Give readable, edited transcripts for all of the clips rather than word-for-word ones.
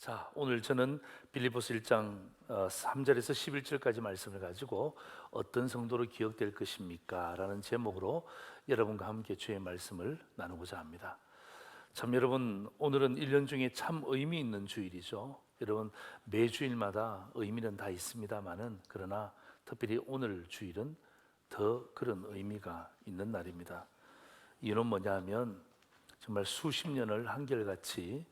자, 오늘 저는 빌립보서 1장 3절에서 11절까지 말씀을 가지고 어떤 성도로 기억될 것입니까? 라는 제목으로 여러분과 함께 주의 말씀을 나누고자 합니다. 참 여러분, 오늘은 1년 중에 참 의미 있는 주일이죠. 여러분, 매주일마다 의미는 다 있습니다만은 그러나 특별히 오늘 주일은 더 그런 의미가 있는 날입니다. 이유는 뭐냐 하면 정말 수십 년을 한결같이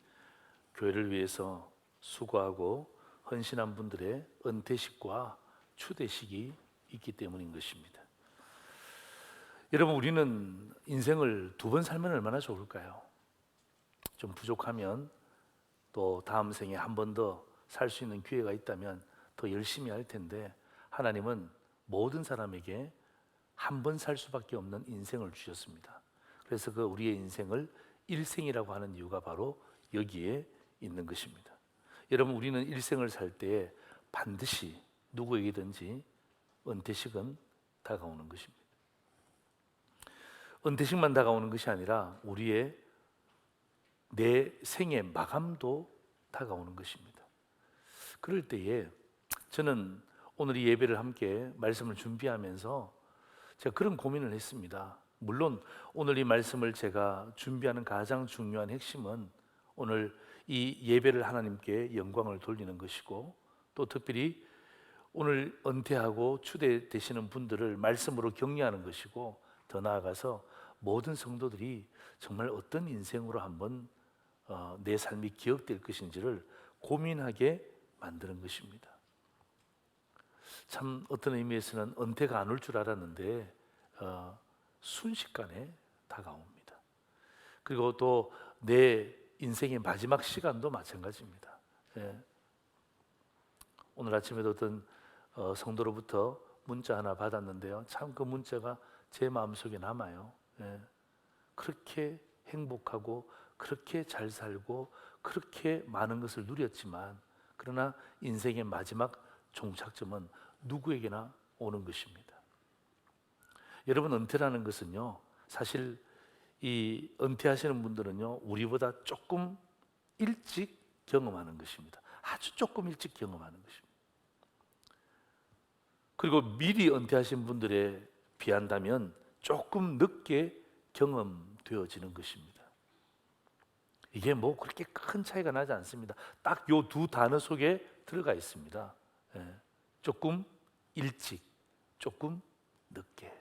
교회를 위해서 수고하고 헌신한 분들의 은퇴식과 추대식이 있기 때문인 것입니다. 여러분, 우리는 인생을 두 번 살면 얼마나 좋을까요? 좀 부족하면 또 다음 생에 한 번 더 살 수 있는 기회가 있다면 더 열심히 할 텐데, 하나님은 모든 사람에게 한 번 살 수밖에 없는 인생을 주셨습니다. 그래서 그 우리의 인생을 일생이라고 하는 이유가 바로 여기에 있는 것입니다. 여러분, 우리는 일생을 살 때에 반드시 누구에게든지 은퇴식은 다가오는 것입니다. 은퇴식만 다가오는 것이 아니라 우리의 내 생의 마감도 다가오는 것입니다. 그럴 때에 저는 오늘 이 예배를 함께 말씀을 준비하면서 제가 그런 고민을 했습니다. 물론 오늘 이 말씀을 제가 준비하는 가장 중요한 핵심은 오늘 이 예배를 하나님께 영광을 돌리는 것이고, 또 특별히 오늘 은퇴하고 추대되시는 분들을 말씀으로 격려하는 것이고, 더 나아가서 모든 성도들이 정말 어떤 인생으로 한번 내 삶이 기억될 것인지를 고민하게 만드는 것입니다. 참 어떤 의미에서는 은퇴가 안 올 줄 알았는데 순식간에 다가옵니다. 그리고 또 내 인생의 마지막 시간도 마찬가지입니다. 오늘 아침에도 어떤 성도로부터 문자 하나 받았는데요, 참 그 문자가 제 마음속에 남아요. 그렇게 행복하고 그렇게 잘 살고 그렇게 많은 것을 누렸지만, 그러나 인생의 마지막 종착점은 누구에게나 오는 것입니다. 여러분, 은퇴라는 것은요, 사실 이 은퇴하시는 분들은요, 우리보다 조금 일찍 경험하는 것입니다. 아주 조금 일찍 경험하는 것입니다. 그리고 미리 은퇴하신 분들에 비한다면 조금 늦게 경험되어지는 것입니다. 이게 뭐 그렇게 큰 차이가 나지 않습니다. 딱 요 두 단어 속에 들어가 있습니다. 조금 일찍, 조금 늦게.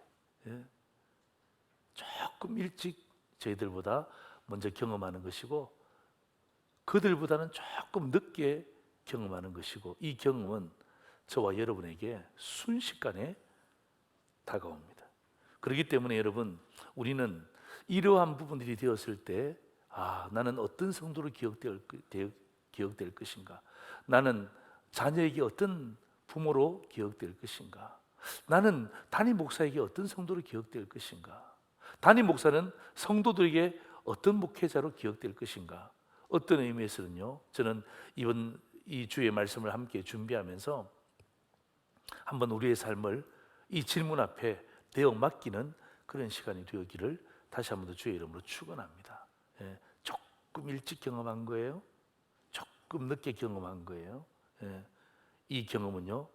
조금 일찍 저희들보다 먼저 경험하는 것이고, 그들보다는 조금 늦게 경험하는 것이고, 이 경험은 저와 여러분에게 순식간에 다가옵니다. 그렇기 때문에 여러분, 우리는 이러한 부분들이 되었을 때, 나는 어떤 성도로 기억될 것인가? 나는 자녀에게 어떤 부모로 기억될 것인가? 나는 담임 목사에게 어떤 성도로 기억될 것인가? 담임 목사는 성도들에게 어떤 목회자로 기억될 것인가? 어떤 의미에서는요, 저는 이번 이 주의 말씀을 함께 준비하면서 한번 우리의 삶을 이 질문 앞에 내어 맡기는 그런 시간이 되었기를 다시 한번 더 주의 이름으로 축원합니다. 조금 일찍 경험한 거예요? 조금 늦게 경험한 거예요? 이 경험은요,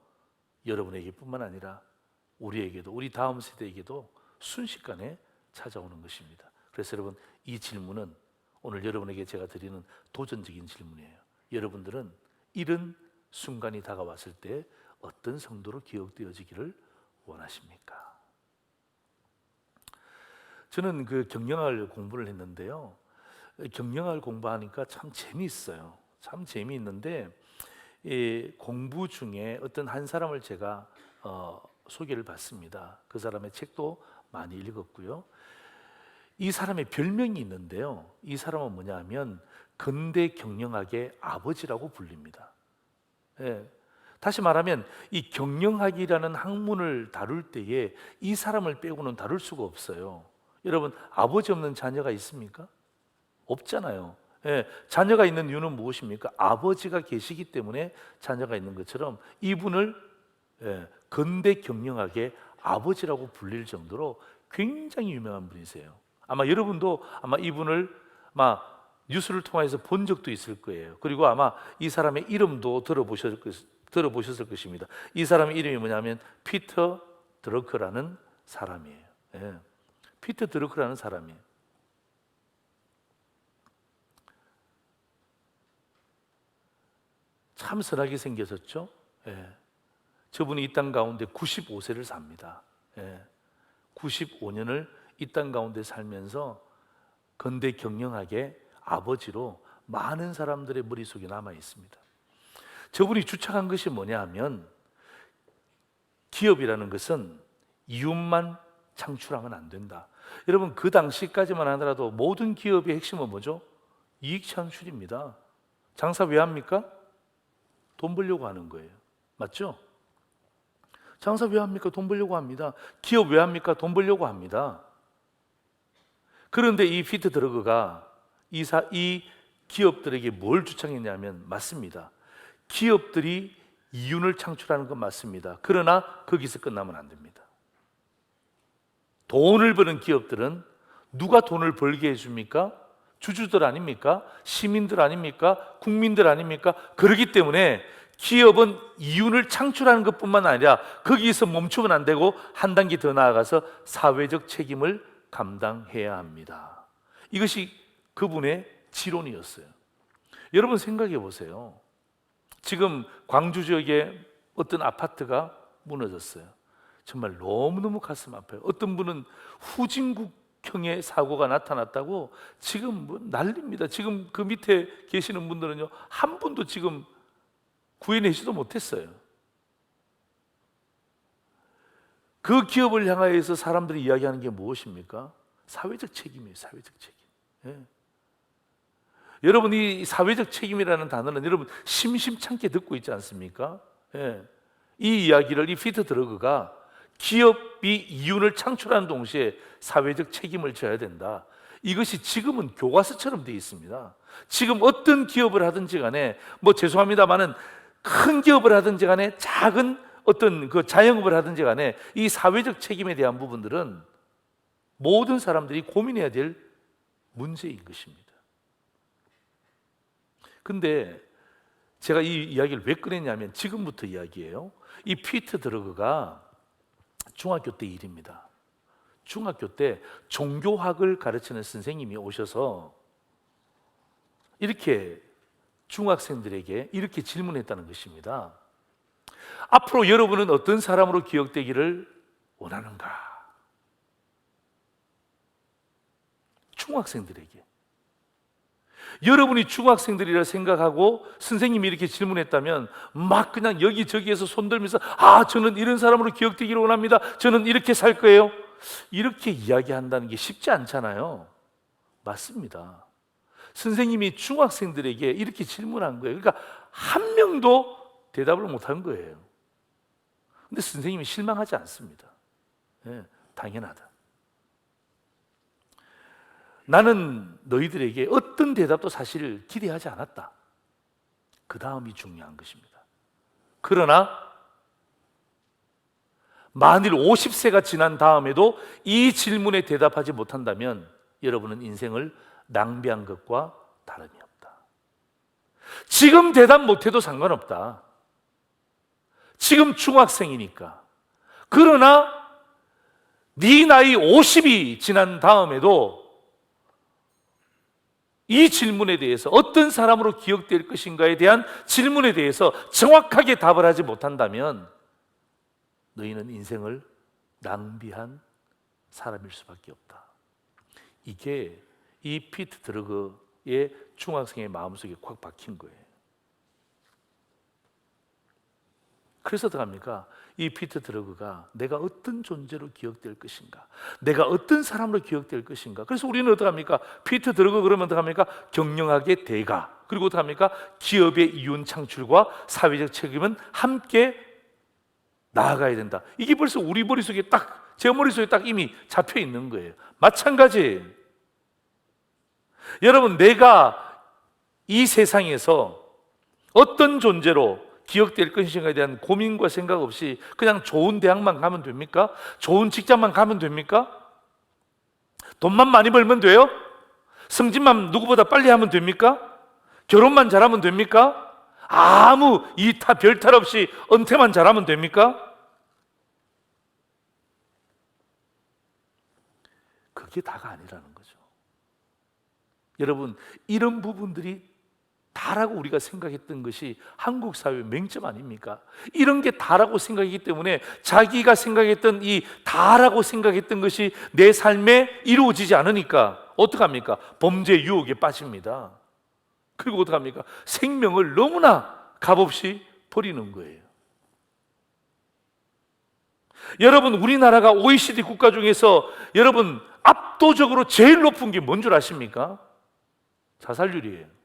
여러분에게뿐만 아니라 우리에게도, 우리 다음 세대에게도 순식간에 찾아오는 것입니다. 그래서 여러분, 이 질문은 오늘 여러분에게 제가 드리는 도전적인 질문이에요. 여러분들은 이런 순간이 다가왔을 때 어떤 성도로 기억되어지기를 원하십니까? 저는 그 경영학을 공부를 했는데요, 경영학을 공부하니까 참 재미있어요. 참 재미있는데, 이 공부 중에 어떤 한 사람을 제가 소개를 받습니다. 그 사람의 책도 많이 읽었고요. 이 사람의 별명이 있는데요, 이 사람은 뭐냐면 근대 경영학의 아버지라고 불립니다. 다시 말하면 이 경영학이라는 학문을 다룰 때에 이 사람을 빼고는 다룰 수가 없어요. 여러분, 아버지 없는 자녀가 있습니까? 없잖아요. 자녀가 있는 이유는 무엇입니까? 아버지가 계시기 때문에 자녀가 있는 것처럼 이분을 근대 경영학의 아버지라고 불릴 정도로 굉장히 유명한 분이세요. 아마 여러분도 아마 이분을 뉴스를 통해서 본 적도 있을 거예요. 그리고 아마 이 사람의 이름도 들어보셨을 것입니다. 이 사람의 이름이 뭐냐면 피터 드러커라는 사람이에요. 예. 피터 드러커라는 사람이에요. 참 선하게 생겼었죠. 예. 저분이 이 땅 가운데 95세를 삽니다. 예. 95년을 이 땅 가운데 살면서 건대 경영학의 아버지로 많은 사람들의 머릿속에 남아 있습니다. 저분이 주창한 것이 뭐냐 하면 기업이라는 것은 이윤만 창출하면 안 된다. 여러분, 그 당시까지만 하더라도 모든 기업의 핵심은 뭐죠? 이익 창출입니다. 장사 왜 합니까? 돈 벌려고 하는 거예요. 맞죠? 장사 왜 합니까? 돈 벌려고 합니다. 기업 왜 합니까? 돈 벌려고 합니다. 그런데 이 피터 드러그가 이 기업들에게 뭘 주창했냐면, 맞습니다. 기업들이 이윤을 창출하는 건 맞습니다. 그러나 거기서 끝나면 안 됩니다. 돈을 버는 기업들은 누가 돈을 벌게 해줍니까? 주주들 아닙니까? 시민들 아닙니까? 국민들 아닙니까? 그렇기 때문에 기업은 이윤을 창출하는 것뿐만 아니라 거기서 멈추면 안 되고 한 단계 더 나아가서 사회적 책임을 감당해야 합니다. 이것이 그분의 지론이었어요. 여러분 생각해 보세요. 지금 광주 지역에 어떤 아파트가 무너졌어요. 정말 너무너무 가슴 아파요. 어떤 분은 후진국형의 사고가 나타났다고 지금 뭐 난립니다. 지금 그 밑에 계시는 분들은요, 한 분도 지금 구해내지도 못했어요. 그 기업을 향하여서 사람들이 이야기하는 게 무엇입니까? 사회적 책임이에요. 사회적 책임. 예. 여러분, 이 사회적 책임이라는 단어는 여러분 심심찮게 듣고 있지 않습니까? 예. 이 이야기를 이 피터 드러그가 기업이 이윤을 창출하는 동시에 사회적 책임을 져야 된다. 이것이 지금은 교과서처럼 되어 있습니다. 지금 어떤 기업을 하든지 간에 뭐 죄송합니다만은 큰 기업을 하든지 간에 작은 어떤 그 자영업을 하든지 간에 이 사회적 책임에 대한 부분들은 모든 사람들이 고민해야 될 문제인 것입니다. 근데 제가 이 이야기를 왜 꺼냈냐면 지금부터 이야기예요. 이 피터 드러그가 중학교 때 일입니다. 중학교 때 종교학을 가르치는 선생님이 오셔서 이렇게 중학생들에게 이렇게 질문했다는 것입니다. 앞으로 여러분은 어떤 사람으로 기억되기를 원하는가? 중학생들에게. 여러분이 중학생들이라 생각하고 선생님이 이렇게 질문했다면 막 그냥 여기저기에서 손들면서 저는 이런 사람으로 기억되기를 원합니다. 저는 이렇게 살 거예요. 이렇게 이야기한다는 게 쉽지 않잖아요. 맞습니다. 선생님이 중학생들에게 이렇게 질문한 거예요. 그러니까 한 명도 대답을 못한 거예요. 근데 선생님이 실망하지 않습니다. 네, 당연하다. 나는 너희들에게 어떤 대답도 사실 기대하지 않았다. 그 다음이 중요한 것입니다. 그러나 만일 50세가 지난 다음에도 이 질문에 대답하지 못한다면 여러분은 인생을 낭비한 것과 다름이 없다. 지금 대답 못해도 상관없다. 지금 중학생이니까. 그러나 네 나이 50이 지난 다음에도 이 질문에 대해서 어떤 사람으로 기억될 것인가에 대한 질문에 대해서 정확하게 답을 하지 못한다면 너희는 인생을 낭비한 사람일 수밖에 없다. 이게 이 피터 드러그의 중학생의 마음속에 꽉 박힌 거예요. 그래서 어떡합니까? 이 피터 드러그가 내가 어떤 존재로 기억될 것인가, 내가 어떤 사람으로 기억될 것인가. 그래서 우리는 어떡합니까? 피터 드러그 그러면 어떡합니까? 경영학의 대가, 그리고 어떡합니까? 기업의 이윤 창출과 사회적 책임은 함께 나아가야 된다. 이게 벌써 우리 머릿속에 딱, 제 머릿속에 딱 이미 잡혀 있는 거예요. 마찬가지예요. 여러분, 내가 이 세상에서 어떤 존재로 기억될 것인가에 대한 고민과 생각 없이 그냥 좋은 대학만 가면 됩니까? 좋은 직장만 가면 됩니까? 돈만 많이 벌면 돼요? 승진만 누구보다 빨리 하면 됩니까? 결혼만 잘하면 됩니까? 아무 이타 별탈 없이 은퇴만 잘하면 됩니까? 그게 다가 아니라는 거죠. 여러분, 이런 부분들이 다라고 우리가 생각했던 것이 한국 사회의 맹점 아닙니까? 이런 게 다라고 생각이기 때문에 자기가 생각했던 이 다라고 생각했던 것이 내 삶에 이루어지지 않으니까 어떡합니까? 범죄 유혹에 빠집니다. 그리고 어떡합니까? 생명을 너무나 값없이 버리는 거예요. 여러분, 우리나라가 OECD 국가 중에서 여러분 압도적으로 제일 높은 게 뭔 줄 아십니까? 자살률이에요.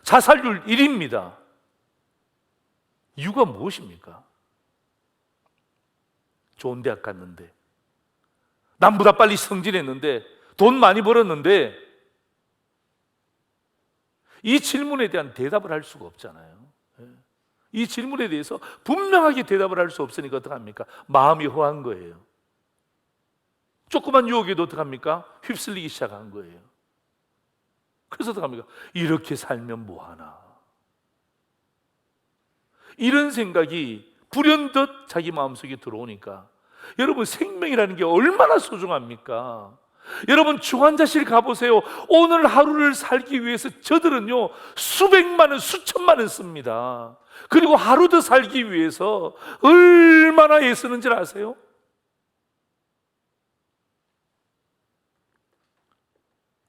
자살률 1위입니다. 이유가 무엇입니까? 좋은 대학 갔는데, 남보다 빨리 승진했는데, 돈 많이 벌었는데, 이 질문에 대한 대답을 할 수가 없잖아요. 이 질문에 대해서 분명하게 대답을 할 수 없으니까 어떡합니까? 마음이 허한 거예요. 조그만 유혹에도 어떡합니까? 휩쓸리기 시작한 거예요. 그래서 어떡합니까? 이렇게 살면 뭐하나, 이런 생각이 불현듯 자기 마음속에 들어오니까 여러분, 생명이라는 게 얼마나 소중합니까? 여러분, 중환자실 가보세요. 오늘 하루를 살기 위해서 저들은요 수백만 원, 수천만 원 씁니다. 그리고 하루 더 살기 위해서 얼마나 애쓰는지 아세요?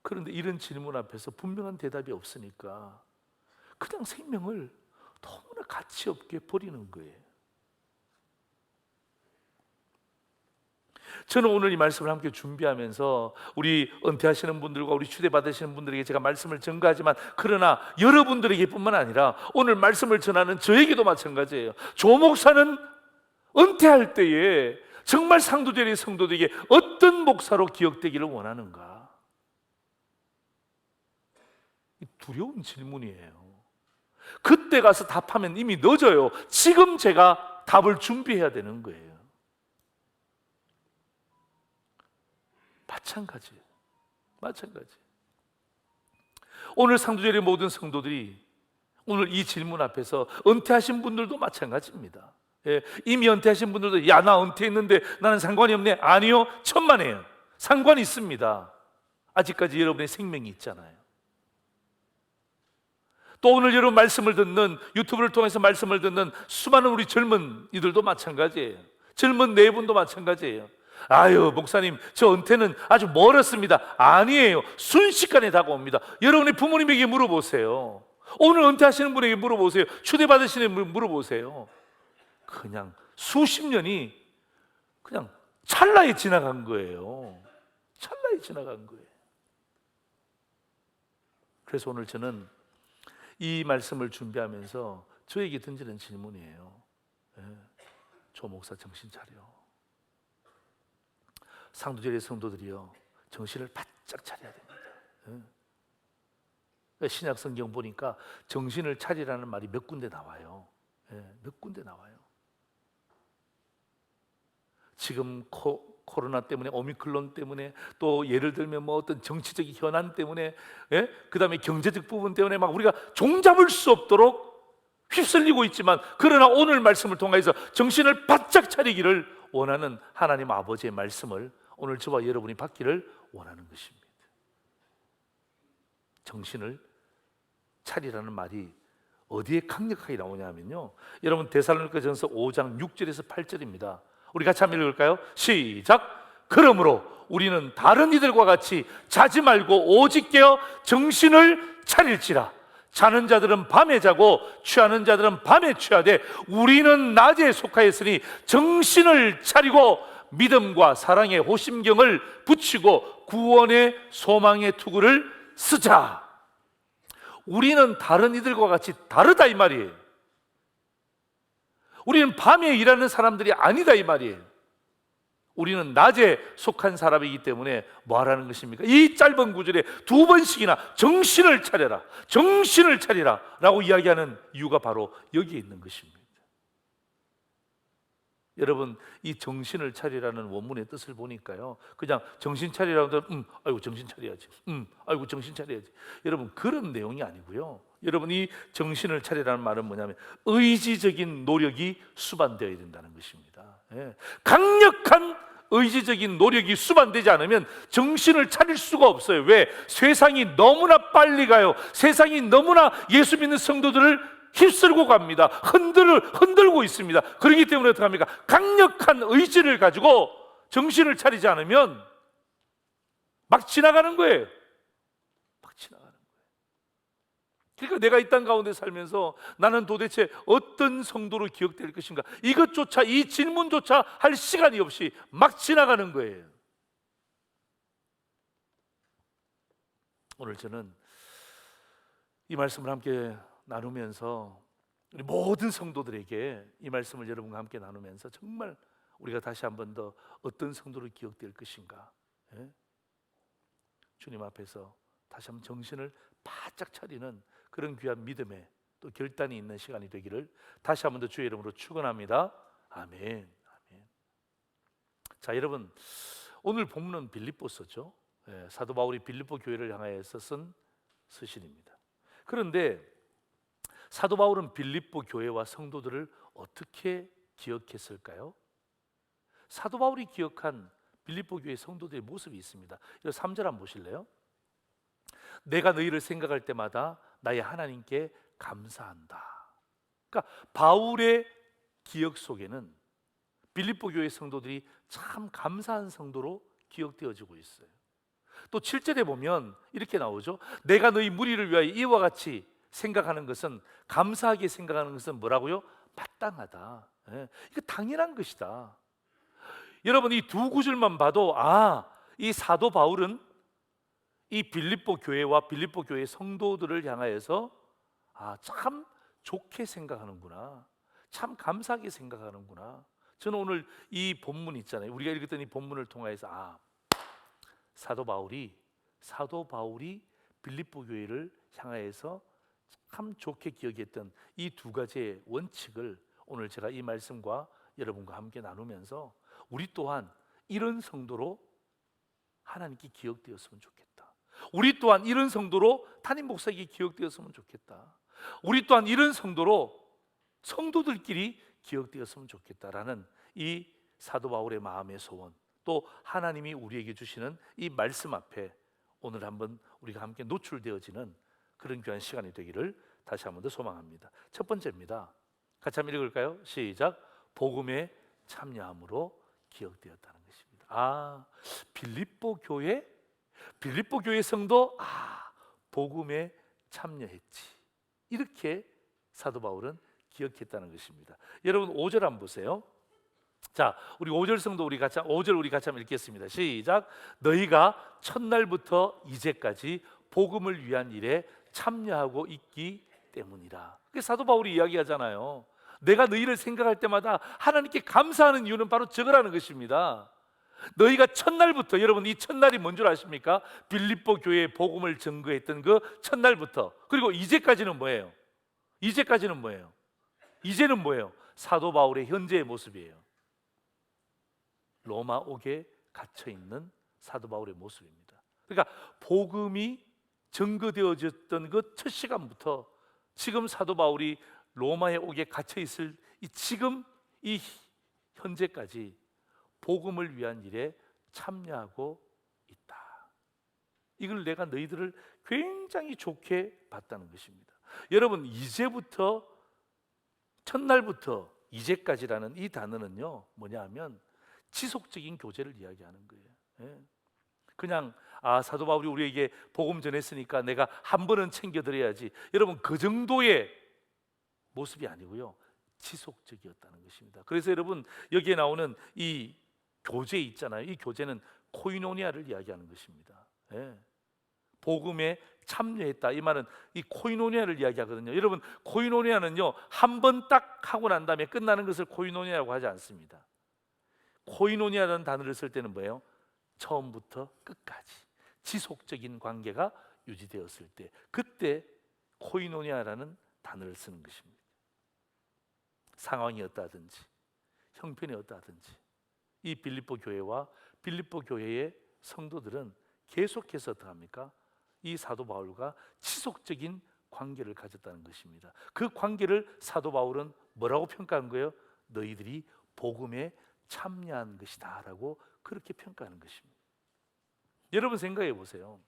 그런데 이런 질문 앞에서 분명한 대답이 없으니까 그냥 생명을 너무나 가치 없게 버리는 거예요. 저는 오늘 이 말씀을 함께 준비하면서 우리 은퇴하시는 분들과 우리 추대받으시는 분들에게 제가 말씀을 전가하지만, 그러나 여러분들에게 뿐만 아니라 오늘 말씀을 전하는 저에게도 마찬가지예요. 조 목사는 은퇴할 때에 정말 상도제리 성도들에게 어떤 목사로 기억되기를 원하는가? 두려운 질문이에요. 그때 가서 답하면 이미 늦어요. 지금 제가 답을 준비해야 되는 거예요. 마찬가지. 오늘 상도제리 모든 성도들이 오늘 이 질문 앞에서, 은퇴하신 분들도 마찬가지입니다. 이미 은퇴하신 분들도 야, 나 은퇴했는데 나는 상관이 없네. 아니요, 천만에요. 상관이 있습니다. 아직까지 여러분의 생명이 있잖아요. 또 오늘 여러분 말씀을 듣는, 유튜브를 통해서 말씀을 듣는 수많은 우리 젊은 이들도 마찬가지예요. 젊은 네 분도 마찬가지예요. 아유, 목사님, 저 은퇴는 아주 멀었습니다. 아니에요. 순식간에 다가옵니다. 여러분의 부모님에게 물어보세요. 오늘 은퇴하시는 분에게 물어보세요. 추대받으시는 분 물어보세요. 그냥 수십 년이 그냥 찰나에 지나간 거예요. 찰나에 지나간 거예요. 그래서 오늘 저는 이 말씀을 준비하면서 저에게 던지는 질문이에요. 조 목사, 정신 차려. 상도제리 성도들이요, 정신을 바짝 차려야 됩니다. 신약 성경 보니까 정신을 차리라는 말이 몇 군데 나와요. 몇 군데 나와요. 지금 코로나 때문에, 오미크론 때문에, 또 예를 들면 뭐 어떤 정치적인 현안 때문에, 그 다음에 경제적 부분 때문에 막 우리가 종잡을 수 없도록 휩쓸리고 있지만, 그러나 오늘 말씀을 통해서 정신을 바짝 차리기를 원하는 하나님 아버지의 말씀을 오늘 저와 여러분이 받기를 원하는 것입니다. 정신을 차리라는 말이 어디에 강력하게 나오냐면요, 여러분 데살로니가전서 5장 6절에서 8절입니다. 우리 같이 한번 읽을까요? 시작! 그러므로 우리는 다른 이들과 같이 자지 말고 오직 깨어 정신을 차릴지라. 자는 자들은 밤에 자고 취하는 자들은 밤에 취하되 우리는 낮에 속하였으니 정신을 차리고 믿음과 사랑의 호심경을 붙이고 구원의 소망의 투구를 쓰자. 우리는 다른 이들과 같이 다르다 이 말이에요. 우리는 밤에 일하는 사람들이 아니다 이 말이에요. 우리는 낮에 속한 사람이기 때문에 뭐 하라는 것입니까? 이 짧은 구절에 두 번씩이나 정신을 차려라, 정신을 차리라 라고 이야기하는 이유가 바로 여기에 있는 것입니다. 여러분, 이 정신을 차리라는 원문의 뜻을 보니까요, 그냥 정신 차리라고 하면 아이고 정신 차려야지, 아이고 정신 차려야지. 여러분, 그런 내용이 아니고요. 여러분, 이 정신을 차리라는 말은 뭐냐면 의지적인 노력이 수반되어야 된다는 것입니다. 예. 강력한 의지적인 노력이 수반되지 않으면 정신을 차릴 수가 없어요. 왜? 세상이 너무나 빨리 가요. 세상이 너무나 예수 믿는 성도들을 휩쓸고 갑니다. 흔들고 있습니다. 그렇기 때문에 어떻게 합니까? 강력한 의지를 가지고 정신을 차리지 않으면 막 지나가는 거예요. 막 지나가는 거예요. 그러니까 내가 이 땅 가운데 살면서 나는 도대체 어떤 성도로 기억될 것인가, 이것조차, 이 질문조차 할 시간이 없이 막 지나가는 거예요. 오늘 저는 이 말씀을 함께 나누면서 우리 모든 성도들에게 이 말씀을 여러분과 함께 나누면서 정말 우리가 다시 한 번 더 어떤 성도로 기억될 것인가, 예? 주님 앞에서 다시 한번 정신을 바짝 차리는 그런 귀한 믿음의 또 결단이 있는 시간이 되기를 다시 한번 더 주의 이름으로 축원합니다. 아멘. 아멘. 자, 여러분, 오늘 본문은 빌립보서죠. 예, 사도 바울이 빌립보 교회를 향하여서 쓴 서신입니다. 그런데 사도 바울은 빌립보 교회와 성도들을 어떻게 기억했을까요? 사도 바울이 기억한 빌립보 교회 성도들의 모습이 있습니다. 3절 한번 보실래요? 내가 너희를 생각할 때마다 나의 하나님께 감사한다. 그러니까 바울의 기억 속에는 빌립보 교회 성도들이 참 감사한 성도로 기억되어지고 있어요. 또 7절에 보면 이렇게 나오죠. 내가 너희 무리를 위하여 이와 같이 생각하는 것은, 감사하게 생각하는 것은 뭐라고요? 마땅하다. 예, 이거 당연한 것이다. 여러분, 이 두 구절만 봐도 이 사도 바울은 이 빌립보 교회와 빌립보 교회 성도들을 향하여서 참 좋게 생각하는구나, 참 감사하게 생각하는구나. 저는 오늘 이 본문 있잖아요, 우리가 읽었던 이 본문을 통해서 사도 바울이 빌립보 교회를 향하여서 참 좋게 기억했던 이 두 가지의 원칙을 오늘 제가 이 말씀과 여러분과 함께 나누면서 우리 또한 이런 성도로 하나님께 기억되었으면 좋겠다. 우리 또한 이런 성도로 담임 목사에게 기억되었으면 좋겠다. 우리 또한 이런 성도로 성도들끼리 기억되었으면 좋겠다라는 이 사도 바울의 마음의 소원, 또 하나님이 우리에게 주시는 이 말씀 앞에 오늘 한번 우리가 함께 노출되어지는 그런 귀한 시간이 되기를 다시 한번 더 소망합니다. 첫 번째입니다. 같이 한번 읽을까요? 시작. 복음에 참여함으로 기억되었다는 것입니다. 빌립보 교회 성도 복음에 참여했지, 이렇게 사도 바울은 기억했다는 것입니다. 여러분, 5절 한번 보세요. 자, 우리 5절 성도 5절 우리 같이 한번 읽겠습니다. 시작. 너희가 첫날부터 이제까지 복음을 위한 일에 참여하고 있기 때문이라. 사도 바울이 이야기하잖아요. 내가 너희를 생각할 때마다 하나님께 감사하는 이유는 바로 저거라는 것입니다. 너희가 첫날부터, 여러분, 이 첫날이 뭔 줄 아십니까? 빌립보 교회에 복음을 증거했던 그 첫날부터, 그리고 이제까지는 뭐예요? 이제는 뭐예요? 사도 바울의 현재의 모습이에요. 로마 옥에 갇혀 있는 사도 바울의 모습입니다. 그러니까 복음이 증거되어졌던 그 첫 시간부터 지금 사도 바울이 로마의 옥에 갇혀 있을 지금 이 현재까지 복음을 위한 일에 참여하고 있다. 이걸 내가 너희들을 굉장히 좋게 봤다는 것입니다. 여러분, 이제부터, 첫날부터 이제까지라는 이 단어는요, 뭐냐 하면 지속적인 교제를 이야기하는 거예요. 예. 그냥 사도 바울이 우리에게 복음 전했으니까 내가 한 번은 챙겨드려야지, 여러분, 그 정도의 모습이 아니고요, 지속적이었다는 것입니다. 그래서 여러분, 여기에 나오는 이 교제 있잖아요. 이 교제는 코이노니아를 이야기하는 것입니다. 예. 복음에 참여했다, 이 말은 이 코이노니아를 이야기하거든요. 여러분, 코이노니아는요, 한 번 딱 하고 난 다음에 끝나는 것을 코이노니아라고 하지 않습니다. 코이노니아라는 단어를 쓸 때는 뭐예요? 처음부터 끝까지 지속적인 관계가 유지되었을 때, 그때 코이노니아라는 단어를 쓰는 것입니다. 상황이 어떠하든지, 형편이 어떠하든지 이 빌립보 교회와 빌립보 교회의 성도들은 계속해서 어떡합니까? 이 사도 바울과 지속적인 관계를 가졌다는 것입니다. 그 관계를 사도 바울은 뭐라고 평가한 거예요? 너희들이 복음에 참여한 것이다 라고 그렇게 평가하는 것입니다. 여러분 생각해 보세요.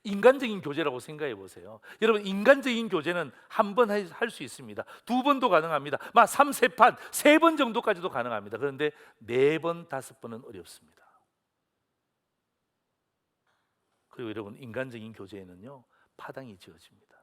인간적인 교제라고 생각해 보세요. 여러분 인간적인 교제는 한 번 할 수 있습니다. 두 번도 가능합니다. 막 3, 4판, 3번 정도까지도 가능합니다. 그런데 4번, 5번은 어렵습니다. 그리고 여러분 인간적인 교제에는요 파당이 지어집니다.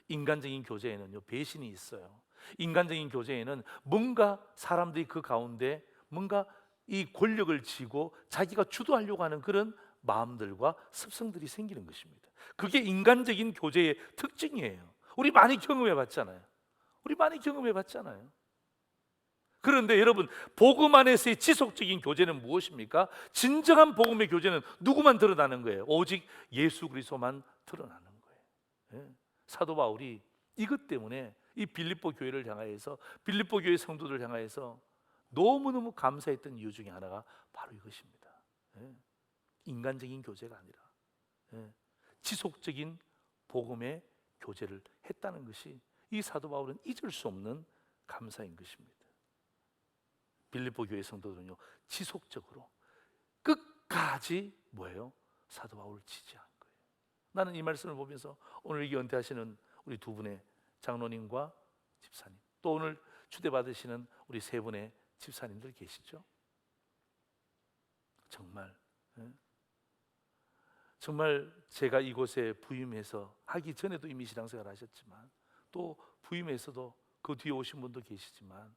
인간적인 교제에는요 배신이 있어요. 인간적인 교제에는 뭔가 사람들이 그 가운데 뭔가 이 권력을 쥐고 자기가 주도하려고 하는 그런 마음들과 습성들이 생기는 것입니다. 그게 인간적인 교제의 특징이에요. 우리 많이 경험해 봤잖아요. 그런데 여러분 복음 안에서의 지속적인 교제는 무엇입니까? 진정한 복음의 교제는 누구만 드러나는 거예요? 오직 예수 그리스도만 드러나는 거예요. 예. 사도 바울이 이것 때문에 이 빌립보 교회를 향하여서 빌립보 교회 성도들을 향하여서 너무너무 감사했던 이유 중에 하나가 바로 이것입니다. 예. 인간적인 교제가 아니라 지속적인 복음의 교제를 했다는 것이 이 사도 바울은 잊을 수 없는 감사인 것입니다. 빌립보 교회 성도들은요 지속적으로 끝까지 뭐예요? 사도 바울을 지지한 거예요. 나는 이 말씀을 보면서 오늘 여기 은퇴하시는 우리 두 분의 장로님과 집사님, 또 오늘 추대받으시는 우리 세 분의 집사님들 계시죠? 정말 제가 이곳에 부임해서 하기 전에도 이미 신앙생활 하셨지만 또 부임해서도 그 뒤에 오신 분도 계시지만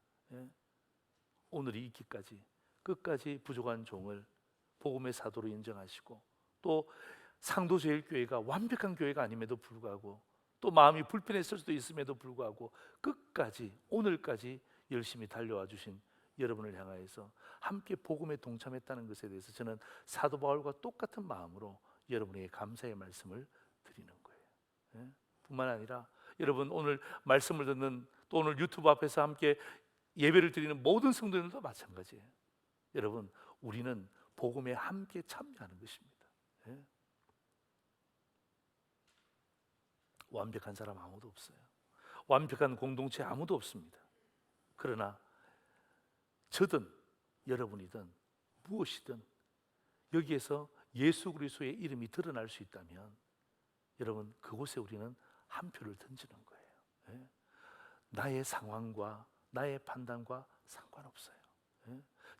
오늘이 있기까지 끝까지 부족한 종을 복음의 사도로 인정하시고 또 상도제일교회가 완벽한 교회가 아님에도 불구하고 또 마음이 불편했을 수도 있음에도 불구하고 끝까지 오늘까지 열심히 달려와 주신 여러분을 향하여서 함께 복음에 동참했다는 것에 대해서 저는 사도 바울과 똑같은 마음으로 여러분에게 감사의 말씀을 드리는 거예요. 뿐만 아니라 여러분 오늘 말씀을 듣는 또 오늘 유튜브 앞에서 함께 예배를 드리는 모든 성도들도 마찬가지예요. 여러분 우리는 복음에 함께 참여하는 것입니다. 완벽한 사람 아무도 없어요. 완벽한 공동체 아무도 없습니다. 그러나 저든 여러분이든 무엇이든 여기에서 예수 그리스도의 이름이 드러날 수 있다면 여러분 그곳에 우리는 한 표를 던지는 거예요. 나의 상황과 나의 판단과 상관없어요.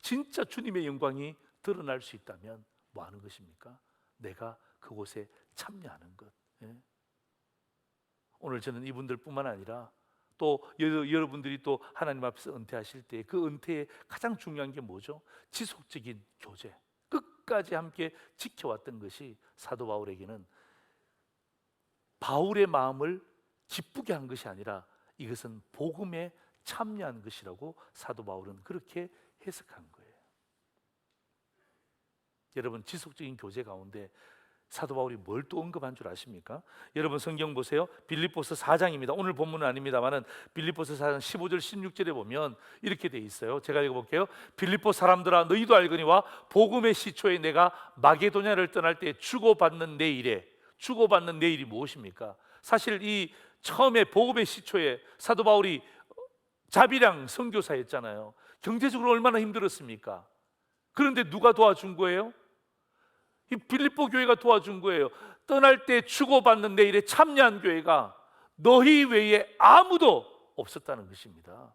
진짜 주님의 영광이 드러날 수 있다면 뭐 하는 것입니까? 내가 그곳에 참여하는 것. 오늘 저는 이분들 뿐만 아니라 또 여러분들이 또 하나님 앞에서 은퇴하실 때 그 은퇴의 가장 중요한 게 뭐죠? 지속적인 교제, 끝까지 함께 지켜왔던 것이 사도 바울에게는 바울의 마음을 기쁘게 한 것이 아니라 이것은 복음에 참여한 것이라고 사도 바울은 그렇게 해석한 거예요. 여러분 지속적인 교제 가운데 사도 바울이 뭘 또 언급한 줄 아십니까? 여러분 성경 보세요. 빌립보서 4장입니다. 오늘 본문은 아닙니다만은 빌립보서 4장 15절 16절에 보면 이렇게 돼 있어요. 제가 읽어볼게요. 빌립보 사람들아 너희도 알거니와 복음의 시초에 내가 마게도냐를 떠날 때 주고받는 내 일이 무엇입니까? 사실 이 처음에 복음의 시초에 사도 바울이 자비랑 선교사였잖아요. 경제적으로 얼마나 힘들었습니까? 그런데 누가 도와준 거예요? 이 빌립보 교회가 도와준 거예요. 떠날 때 주고받는 내 일에 참여한 교회가 너희 외에 아무도 없었다는 것입니다.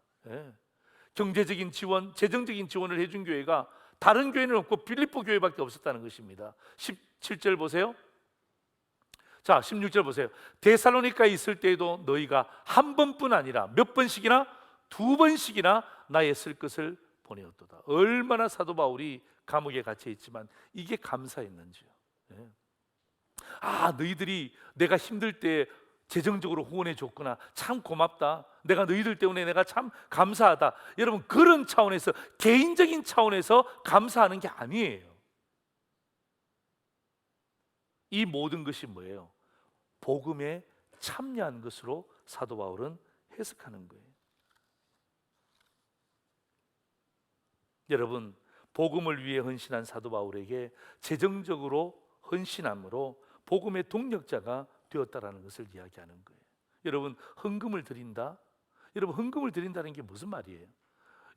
경제적인 지원, 재정적인 지원을 해준 교회가 다른 교회는 없고 빌립보 교회밖에 없었다는 것입니다. 17절 보세요. 자, 16절 보세요. 데살로니가에 있을 때에도 너희가 한 번뿐 아니라 몇 번씩이나 2번씩이나 나의 쓸 것을 보내었도다. 얼마나 사도 바울이 감옥에 갇혀 있지만 이게 감사했는지요. 너희들이 내가 힘들 때 재정적으로 후원해 줬구나. 참 고맙다. 내가 너희들 때문에 내가 참 감사하다. 여러분 그런 차원에서 개인적인 차원에서 감사하는 게 아니에요. 이 모든 것이 뭐예요? 복음에 참여한 것으로 사도 바울은 해석하는 거예요. 여러분, 복음을 위해 헌신한 사도 바울에게 재정적으로 헌신함으로 복음의 동력자가 되었다라는 것을 이야기하는 거예요. 여러분, 헌금을 드린다. 여러분, 헌금을 드린다는 게 무슨 말이에요?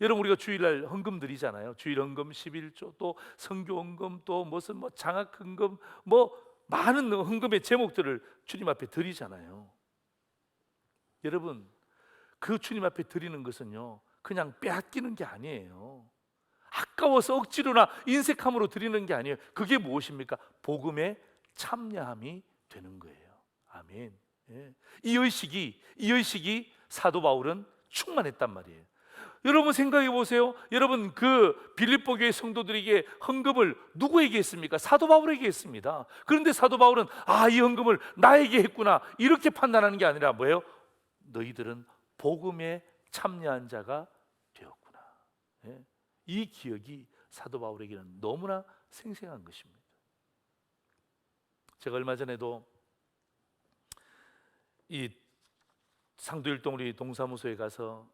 여러분, 우리가 주일날 헌금 드리잖아요. 주일 헌금, 11조, 또 선교 헌금, 또 무슨 장학 헌금, 많은 헌금의 제목들을 주님 앞에 드리잖아요. 여러분, 그 주님 앞에 드리는 것은요, 그냥 빼앗기는 게 아니에요. 아까워서 억지로나 인색함으로 드리는 게 아니에요. 그게 무엇입니까? 복음에 참여함이 되는 거예요. 아멘. 예. 이 의식이 사도 바울은 충만했단 말이에요. 여러분 생각해 보세요. 여러분, 그 빌립보 교회 성도들에게 헌금을 누구에게 했습니까? 사도 바울에게 했습니다. 그런데 사도 바울은 이 헌금을 나에게 했구나, 이렇게 판단하는 게 아니라 뭐예요? 너희들은 복음에 참여한 자가 되었구나. 예. 이 기억이 사도 바울에게는 너무나 생생한 것입니다. 제가 얼마 전에도 이 상도일동 우리 동사무소에 가서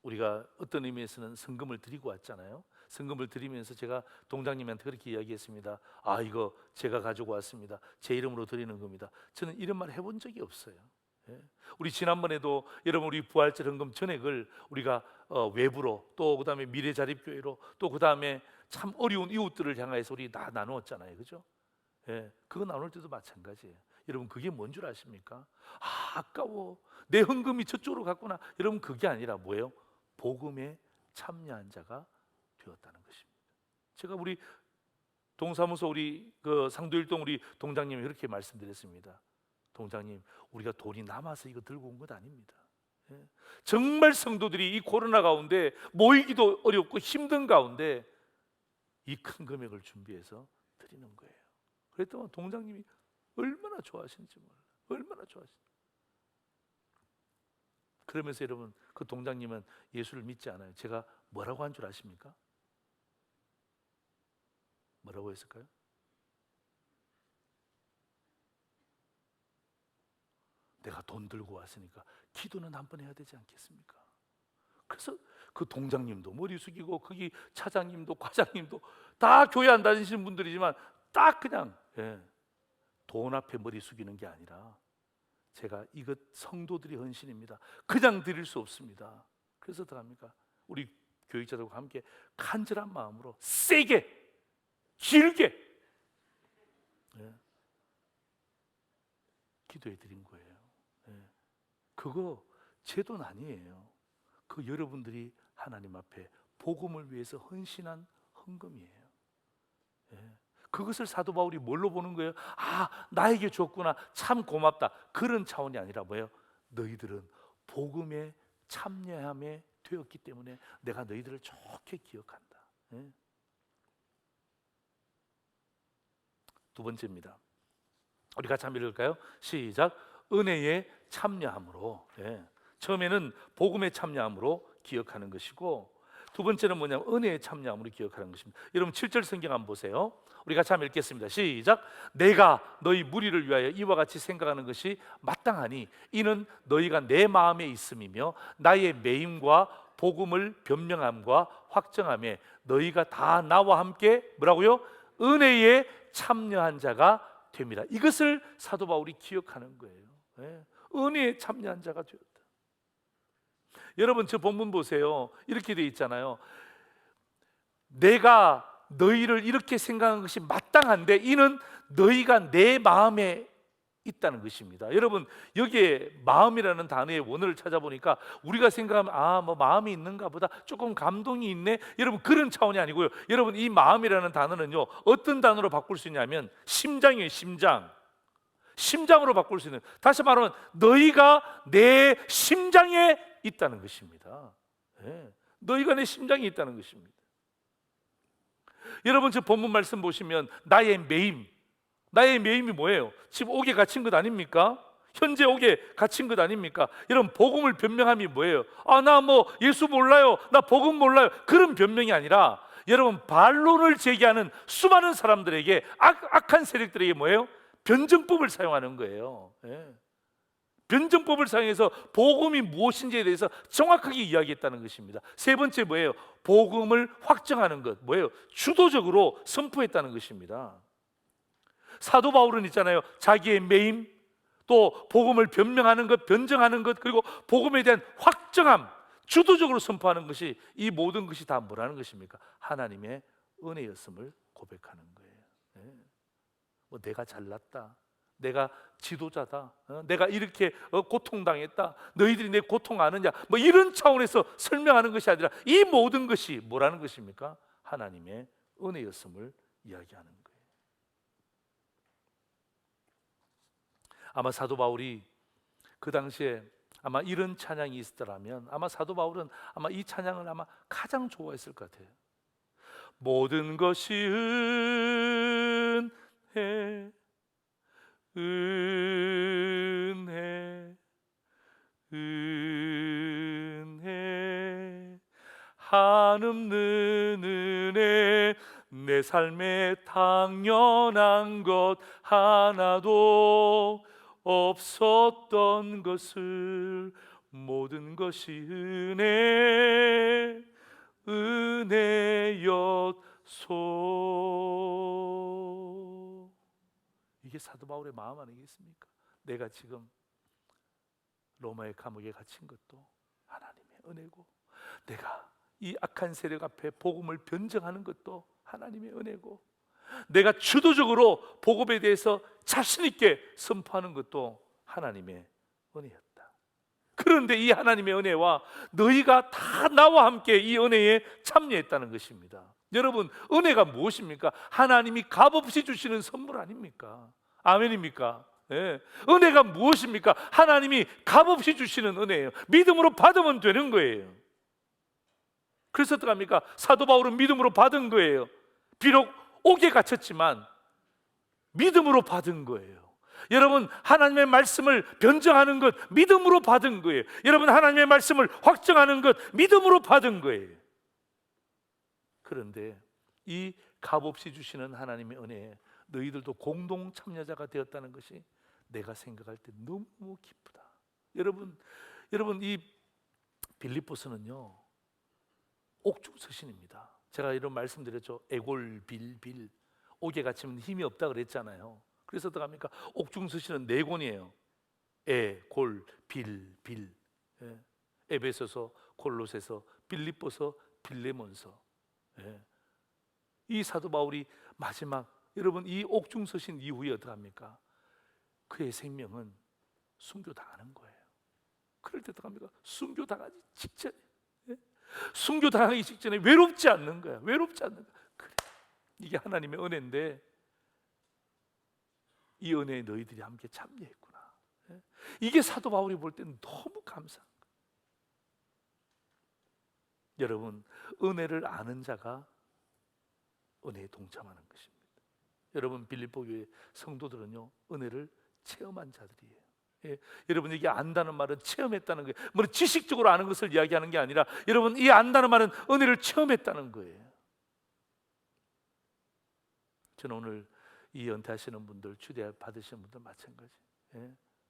우리가 어떤 의미에서는 성금을 드리고 왔잖아요. 성금을 드리면서 제가 동장님한테 그렇게 이야기했습니다. 이거 제가 가지고 왔습니다. 제 이름으로 드리는 겁니다. 저는 이런 말 해본 적이 없어요. 예. 우리 지난번에도 여러분, 우리 부활절 헌금 전액을 우리가 외부로, 또 그다음에 미래자립교회로, 또 그다음에 참 어려운 이웃들을 향해서 우리 다 나누었잖아요. 그죠? 예. 그거 나눌 때도 마찬가지예요. 여러분, 그게 뭔 줄 아십니까? 아까워, 내 헌금이 저쪽으로 갔구나. 여러분, 그게 아니라 뭐예요? 복음에 참여한 자가 되었다는 것입니다. 제가 우리 동사무소 우리 그 상도일동 우리 동장님이 그렇게 말씀드렸습니다. 동장님, 우리가 돈이 남아서 이거 들고 온 것 아닙니다. 예. 정말 성도들이 이 코로나 가운데 모이기도 어렵고 힘든 가운데 이 큰 금액을 준비해서 드리는 거예요. 그랬더니 동장님이 얼마나 좋아하시는지 몰라요. 얼마나 좋아하시는지. 그러면서 여러분, 그 동장님은 예수를 믿지 않아요. 제가 뭐라고 한 줄 아십니까? 뭐라고 했을까요? 내가 돈 들고 왔으니까 기도는 한번 해야 되지 않겠습니까? 그래서 그 동장님도 머리 숙이고, 거기 차장님도 과장님도 다 교회 안 다니시는 분들이지만 딱 그냥 돈 앞에 머리 숙이는 게 아니라, 제가 이것 성도들이 헌신입니다. 그냥 드릴 수 없습니다. 그래서 어떡합니까? 우리 교육자들과 함께 간절한 마음으로 세게, 길게 기도해 드린 거예요. 그거 제 돈 아니에요. 그 여러분들이 하나님 앞에 복음을 위해서 헌신한 헌금이에요. 그것을 사도 바울이 뭘로 보는 거예요? 나에게 줬구나, 참 고맙다, 그런 차원이 아니라 뭐예요? 너희들은 복음에 참여함에 되었기 때문에 내가 너희들을 좋게 기억한다. 두 번째입니다. 우리 같이 한번 읽을까요? 시작. 은혜에 참여함으로. 처음에는 복음에 참여함으로 기억하는 것이고, 두 번째는 뭐냐면 은혜에 참여함으로 기억하는 것입니다. 여러분 7절 성경 한번 보세요. 우리 같이 한번 읽겠습니다. 시작. 내가 너희 무리를 위하여 이와 같이 생각하는 것이 마땅하니 이는 너희가 내 마음에 있음이며 나의 매임과 복음을 변명함과 확정함에 너희가 다 나와 함께 뭐라고요? 은혜에 참여한 자가 됩니다. 이것을 사도 바울이 기억하는 거예요. 은혜에 참여한 자가 되었다. 여러분, 저 본문 보세요. 이렇게 돼 있잖아요. 내가 너희를 이렇게 생각하는 것이 마땅한데 이는 너희가 내 마음에 있다는 것입니다. 여러분, 여기에 마음이라는 단어의 원어를 찾아보니까 우리가 생각하면 뭐 마음이 있는가 보다, 조금 감동이 있네, 여러분 그런 차원이 아니고요. 여러분, 이 마음이라는 단어는요, 어떤 단어로 바꿀 수 있냐면 심장이에요. 심장으로 바꿀 수 있는, 다시 말하면 너희가 내 심장에 있다는 것입니다. 너희가 내 심장에 있다는 것입니다. 여러분, 저 본문 말씀 보시면 나의 매임이 뭐예요? 지금 옥에 갇힌 것 아닙니까? 현재 옥에 갇힌 것 아닙니까? 여러분, 복음을 변명함이 뭐예요? 나 예수 몰라요, 나 복음 몰라요, 그런 변명이 아니라, 여러분, 반론을 제기하는 수많은 사람들에게, 악한 세력들에게 뭐예요? 변증법을 사용하는 거예요. 변증법을 사용해서 복음이 무엇인지에 대해서 정확하게 이야기했다는 것입니다. 세 번째 뭐예요? 복음을 확정하는 것. 뭐예요? 주도적으로 선포했다는 것입니다. 사도 바울은 있잖아요, 자기의 매임, 또 복음을 변명하는 것, 변증하는 것, 그리고 복음에 대한 확정함, 주도적으로 선포하는 것이, 이 모든 것이 다 뭐라는 것입니까? 하나님의 은혜였음을 고백하는 거예요. 네. 뭐 내가 잘났다, 내가 지도자다, 내가 이렇게 고통당했다, 너희들이 내 고통 아느냐, 뭐 이런 차원에서 설명하는 것이 아니라 이 모든 것이 뭐라는 것입니까? 하나님의 은혜였음을 이야기하는 거예요. 아마 사도 바울이 그 당시에 아마 이런 찬양이 있었더라면 아마 사도 바울은 아마 이 찬양을 아마 가장 좋아했을 것 같아요. 모든 것이 은혜, 은혜, 은혜, 한없는 은혜, 내 삶에 당연한 것 하나도 없었던 것을, 모든 것이 은혜, 은혜였소. 이게 사도 바울의 마음 아니겠습니까? 내가 지금 로마의 감옥에 갇힌 것도 하나님의 은혜고, 내가 이 악한 세력 앞에 복음을 변증하는 것도 하나님의 은혜고, 내가 주도적으로 복음에 대해서 자신 있게 선포하는 것도 하나님의 은혜였다. 그런데 이 하나님의 은혜와 너희가 다 나와 함께 이 은혜에 참여했다는 것입니다. 여러분, 은혜가 무엇입니까? 하나님이 값없이 주시는 선물 아닙니까? 아멘입니까? 네. 은혜가 무엇입니까? 하나님이 값없이 주시는 은혜예요. 믿음으로 받으면 되는 거예요. 그래서 어떡합니까? 사도 바울은 믿음으로 받은 거예요. 비록 옥에 갇혔지만 믿음으로 받은 거예요. 여러분, 하나님의 말씀을 변증하는 것 믿음으로 받은 거예요. 여러분, 하나님의 말씀을 확정하는 것 믿음으로 받은 거예요. 그런데 이 값없이 주시는 하나님의 은혜에 너희들도 공동 참여자가 되었다는 것이 내가 생각할 때 너무 기쁘다. 여러분 이 빌립보서는요, 옥중서신입니다. 제가 이런 말씀드렸죠. 애골빌빌, 옥에 갇히면 힘이 없다 그랬잖아요. 그래서 어떡합니까? 옥중서신은 4권이에요. 골, 빌, 빌. 에베소서, 골로새서, 빌립보서, 빌레몬서. 이 사도 바울이 마지막, 여러분, 이 옥중서신 이후에 어떡합니까? 그의 생명은 순교당하는 거예요. 그럴 때 어떡합니까? 순교당하기 직전에, 순교당하기 직전에 외롭지 않는 거야. 외롭지 않는 거야. 그래, 이게 하나님의 은혜인데 이 은혜에 너희들이 함께 참여했구나. 이게 사도 바울이 볼 때는 너무 감사한 거예요. 여러분, 은혜를 아는 자가 은혜에 동참하는 것입니다. 여러분, 빌립보 교회 성도들은요, 은혜를 체험한 자들이에요. 여러분, 이게 안다는 말은 체험했다는 거예요. 뭐 지식적으로 아는 것을 이야기하는 게 아니라, 여러분, 이 안다는 말은 은혜를 체험했다는 거예요. 저는 오늘 이 은퇴하시는 분들, 주대 받으시는 분들 마찬가지.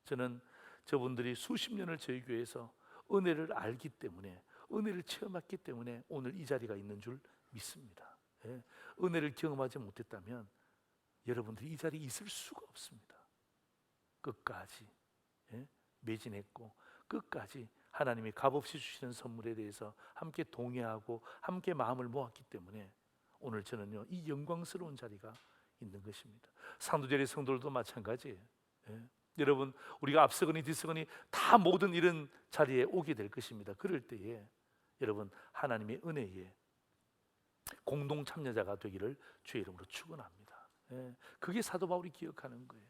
저는 저분들이 수십 년을 저희 교회에서 은혜를 알기 때문에, 은혜를 체험했기 때문에 오늘 이 자리가 있는 줄 믿습니다. 은혜를 경험하지 못했다면 여러분들이 이 자리에 있을 수가 없습니다. 끝까지 매진했고, 끝까지 하나님이 값없이 주시는 선물에 대해서 함께 동의하고 함께 마음을 모았기 때문에 오늘 저는요, 이 영광스러운 자리가 있는 것입니다. 상도제리 성도들도 마찬가지예요. 여러분, 우리가 앞서거니 뒤서거니 다 모든 이런 자리에 오게 될 것입니다. 그럴 때에 여러분, 하나님의 은혜에 공동 참여자가 되기를 주의 이름으로 축원합니다. 그게 사도 바울이 기억하는 거예요.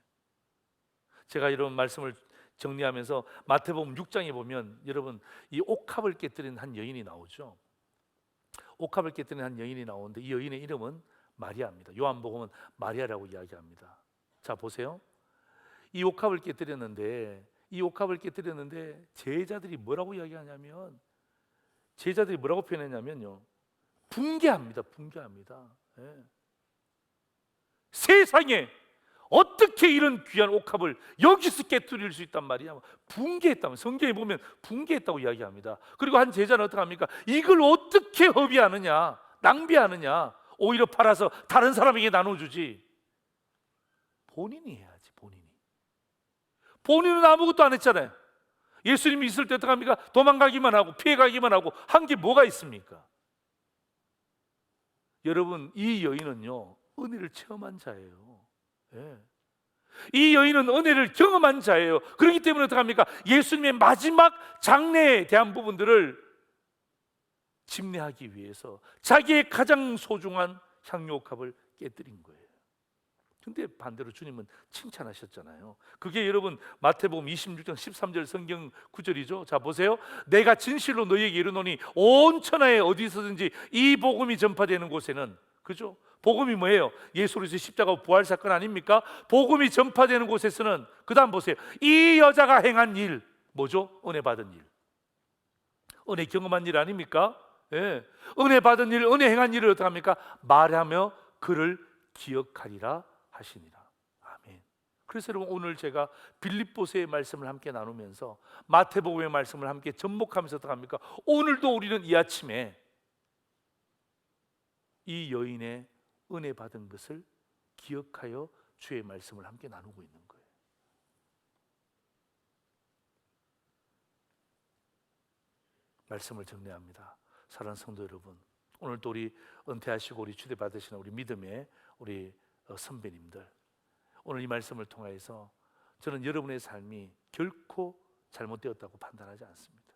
제가 이런 말씀을 정리하면서 마태복음 6장에 보면 여러분, 이 옥합을 깨뜨린 한 여인이 나오죠. 옥합을 깨뜨린 한 여인이 나오는데 이 여인의 이름은 마리아입니다. 요한복음은 마리아라고 이야기합니다. 자, 보세요. 이 옥합을 깨뜨렸는데 제자들이 뭐라고 이야기하냐면, 제자들이 뭐라고 표현했냐면요, 붕괴합니다. 세상에 어떻게 이런 귀한 옥합을 여기서 깨뜨릴 수 있단 말이야? 붕괴했다면, 성경에 보면 붕괴했다고 이야기합니다. 그리고 한 제자는 어떻게 합니까? 이걸 어떻게 허비하느냐, 낭비하느냐, 오히려 팔아서 다른 사람에게 나눠주지. 본인이 해야지. 본인은 아무것도 안 했잖아요. 예수님이 있을 때 어떻게 합니까? 도망가기만 하고 피해가기만 하고 한 게 뭐가 있습니까? 여러분, 이 여인은요, 은혜를 체험한 자예요. 예. 이 여인은 은혜를 경험한 자예요. 그렇기 때문에 어떻게 합니까? 예수님의 마지막 장례에 대한 부분들을 집례하기 위해서 자기의 가장 소중한 향유옥합을 깨뜨린 거예요. 근데 반대로 주님은 칭찬하셨잖아요. 그게 여러분 마태복음 26장 13절 성경 구절이죠. 자 보세요. 내가 진실로 너희에게 이르노니 온 천하에 어디서든지 이 복음이 전파되는 곳에는, 그죠? 복음이 뭐예요? 예수 그리스도의 십자가 부활 사건 아닙니까? 복음이 전파되는 곳에서는, 그 다음 보세요. 이 여자가 행한 일, 뭐죠? 은혜 받은 일, 은혜 경험한 일 아닙니까? 예. 은혜 받은 일, 은혜 행한 일을 어떻게 합니까? 말하며 그를 기억하리라 하시니라. 아멘. 그래서 여러분, 오늘 제가 빌립보서의 말씀을 함께 나누면서 마태복음의 말씀을 함께 접목하면서 어떻게 합니까? 오늘도 우리는 이 아침에 이 여인의 은혜 받은 것을 기억하여 주의 말씀을 함께 나누고 있는 거예요. 말씀을 정리합니다. 사랑하는 성도 여러분, 오늘도 우리 은퇴하시고 우리 추대 받으시는 우리 믿음의 우리 선배님들, 오늘 이 말씀을 통해서 저는 여러분의 삶이 결코 잘못되었다고 판단하지 않습니다.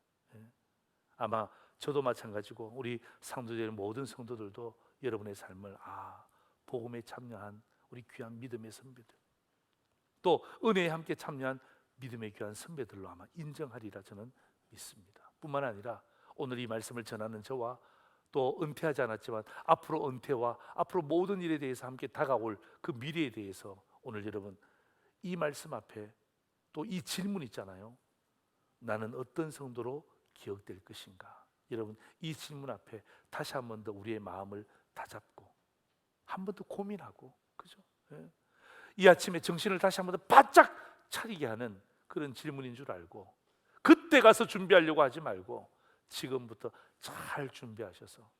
아마 저도 마찬가지고 우리 상도되는 모든 성도들도 여러분의 삶을 복음에 참여한 우리 귀한 믿음의 선배들, 또 은혜에 함께 참여한 믿음의 귀한 선배들로 아마 인정하리라 저는 믿습니다. 뿐만 아니라 오늘 이 말씀을 전하는 저와 또 은퇴하지 않았지만 앞으로 은퇴와 앞으로 모든 일에 대해서 함께 다가올 그 미래에 대해서 오늘 여러분 이 말씀 앞에 또 이 질문 있잖아요. 나는 어떤 성도로 기억될 것인가? 여러분, 이 질문 앞에 다시 한 번 더 우리의 마음을 다잡고 한 번 더 고민하고, 그죠? 이 아침에 정신을 다시 한 번 더 바짝 차리게 하는 그런 질문인 줄 알고, 그때 가서 준비하려고 하지 말고 지금부터 잘 준비하셔서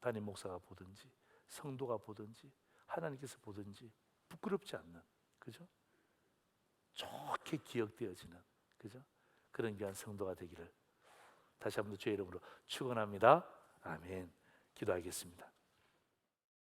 담임 목사가 보든지 성도가 보든지 하나님께서 보든지 부끄럽지 않는, 그죠? 좋게 기억되어지는, 그죠? 그런 귀한 성도가 되기를 다시 한번 주의 이름으로 축원합니다. 아멘. 기도하겠습니다.